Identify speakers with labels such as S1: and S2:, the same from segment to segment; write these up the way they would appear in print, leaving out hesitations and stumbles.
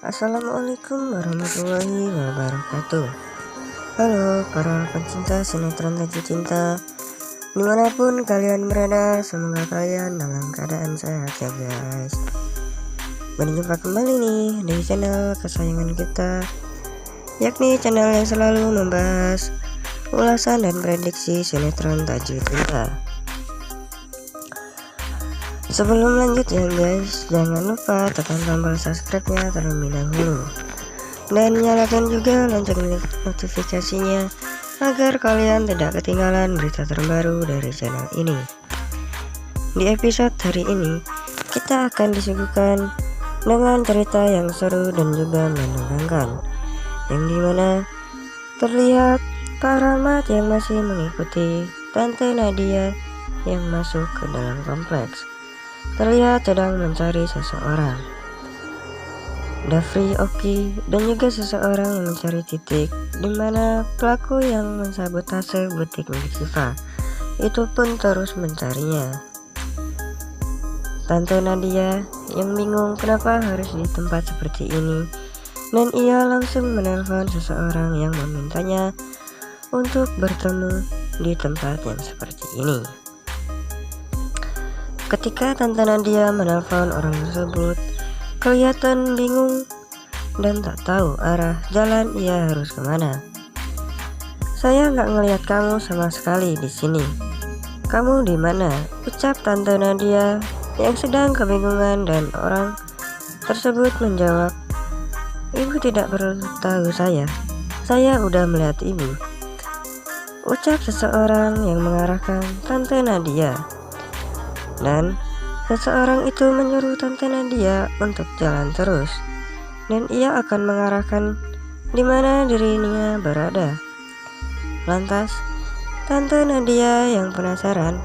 S1: Assalamualaikum warahmatullahi wabarakatuh. Halo para pencinta sinetron Taji Cinta, dimanapun kalian berada, semoga kalian dalam keadaan sehat ya guys. Berjumpa kembali nih di channel kesayangan kita, yakni channel yang selalu membahas ulasan dan prediksi sinetron Taji Cinta. Sebelum lanjut ya guys, jangan lupa tekan tombol subscribe-nya terlebih dahulu dan nyalakan juga lonceng notifikasinya agar kalian tidak ketinggalan berita terbaru dari channel ini. Di episode hari ini kita akan disuguhkan dengan cerita yang seru dan juga menegangkan, yang dimana terlihat Pak Rahmat yang masih mengikuti Tante Nadia yang masuk ke dalam kompleks. Terlihat sedang mencari seseorang. Dafri, Oki, dan juga seseorang yang mencari titik di mana pelaku yang mensabotase butik milik Siva itu pun terus mencarinya. Tante Nadia yang bingung kenapa harus di tempat seperti ini, dan ia langsung menelpon seseorang yang memintanya untuk bertemu di tempat yang seperti ini. Ketika Tante Nadia menelpon orang tersebut, kelihatan bingung dan tak tahu arah jalan ia harus kemana. "Saya nggak ngelihat kamu sama sekali di sini. Kamu di mana?" ucap Tante Nadia yang sedang kebingungan, dan orang tersebut menjawab, "Ibu tidak perlu tahu saya udah melihat ibu," ucap seseorang yang mengarahkan Tante Nadia. Dan seseorang itu menyuruh Tante Nadia untuk jalan terus, dan ia akan mengarahkan di mana dirinya berada. Lantas Tante Nadia yang penasaran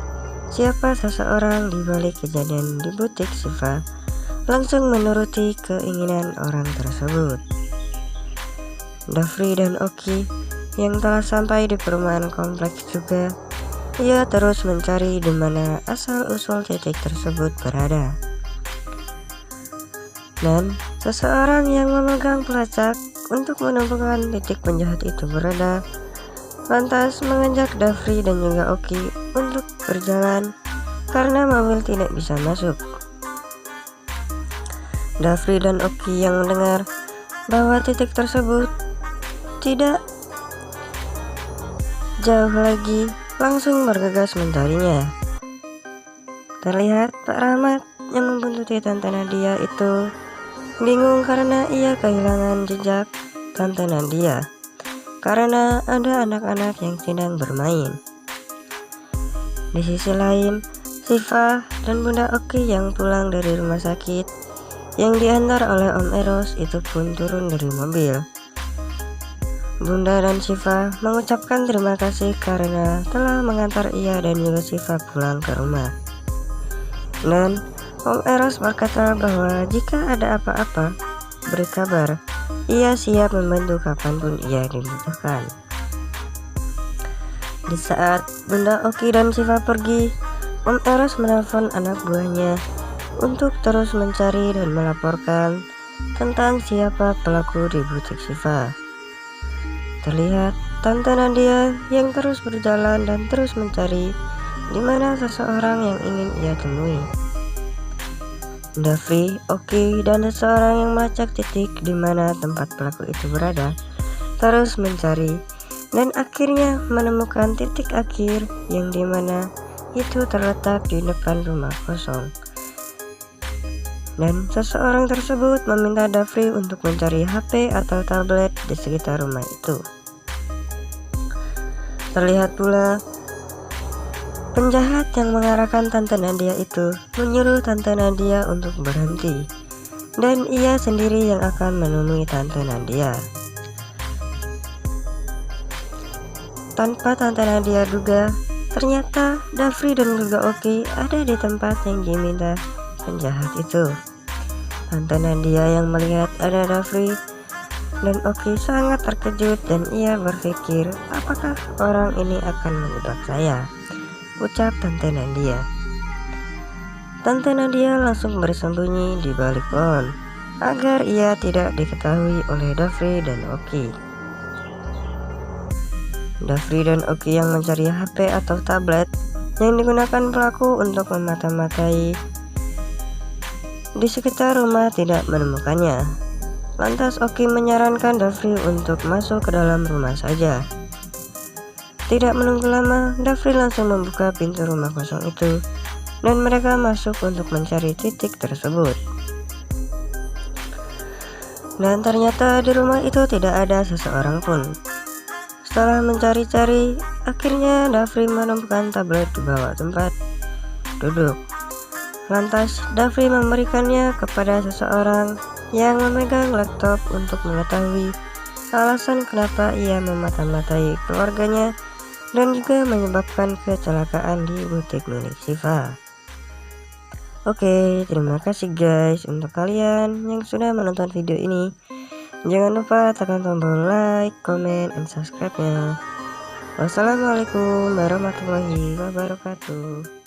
S1: siapa seseorang di balik kejadian di butik Siva langsung menuruti keinginan orang tersebut. Dafri dan Oki yang telah sampai di perumahan kompleks juga, ia terus mencari di mana asal-usul titik tersebut berada. Dan seseorang yang memegang pelacak untuk menemukan titik penjahat itu berada, lantas mengajak Dafri dan juga Oki untuk berjalan karena mobil tidak bisa masuk. Dafri dan Oki yang mendengar bahwa titik tersebut tidak jauh lagi langsung bergegas mencarinya. Terlihat Pak Rahmat yang membuntuti Tante Nadia itu bingung karena ia kehilangan jejak Tante Nadia karena ada anak-anak yang sedang bermain. Di sisi lain, Siva dan Bunda Oki yang pulang dari rumah sakit yang diantar oleh Om Eros itu pun turun dari mobil. Bunda dan Siva mengucapkan terima kasih karena telah mengantar ia dan juga Siva pulang ke rumah. Dan Om Eros berkata bahwa jika ada apa-apa, beri kabar. Ia siap membantu kapanpun ia dibutuhkan. Di saat Bunda Oki dan Siva pergi, Om Eros menelpon anak buahnya untuk terus mencari dan melaporkan tentang siapa pelaku di butik Siva. Terlihat Tante Nadia yang terus berjalan dan terus mencari di mana seseorang yang ingin ia temui. Dafri, Oki, dan seseorang yang melacak titik di mana tempat pelaku itu berada terus mencari dan akhirnya menemukan titik akhir yang dimana itu terletak di depan rumah kosong. Dan seseorang tersebut meminta Dafri untuk mencari HP atau tablet di sekitar rumah itu. Terlihat pula penjahat yang mengarahkan Tante Nadia itu menyuruh Tante Nadia untuk berhenti, dan ia sendiri yang akan menemui Tante Nadia. Tanpa Tante Nadia duga, ternyata Dafri dan juga Oki ada di tempat yang diminta penjahat itu. Tante Nadia yang melihat ada Dafri dan Oki sangat terkejut, dan ia berpikir, apakah orang ini akan menjebak saya, ucap Tante Nadia. Tante Nadia langsung bersembunyi di balik pohon agar ia tidak diketahui oleh Dafri dan Oki. Dafri dan Oki yang mencari HP atau tablet yang digunakan pelaku untuk memata-matai di sekitar rumah tidak menemukannya. Lantas Oki menyarankan Dafri untuk masuk ke dalam rumah saja. Tidak menunggu lama, Dafri langsung membuka pintu rumah kosong itu dan mereka masuk untuk mencari titik tersebut. Dan ternyata di rumah itu tidak ada seseorang pun. Setelah mencari-cari, akhirnya Dafri menemukan tablet di bawah tempat duduk. Lantas Dafri memberikannya kepada seseorang yang memegang laptop untuk mengetahui alasan kenapa ia memata-matai keluarganya dan juga menyebabkan kecelakaan di butik milik Syifa. Oke, terima kasih guys untuk kalian yang sudah menonton video ini. Jangan lupa tekan tombol like, comment, and subscribe-nya. Wassalamualaikum warahmatullahi wabarakatuh.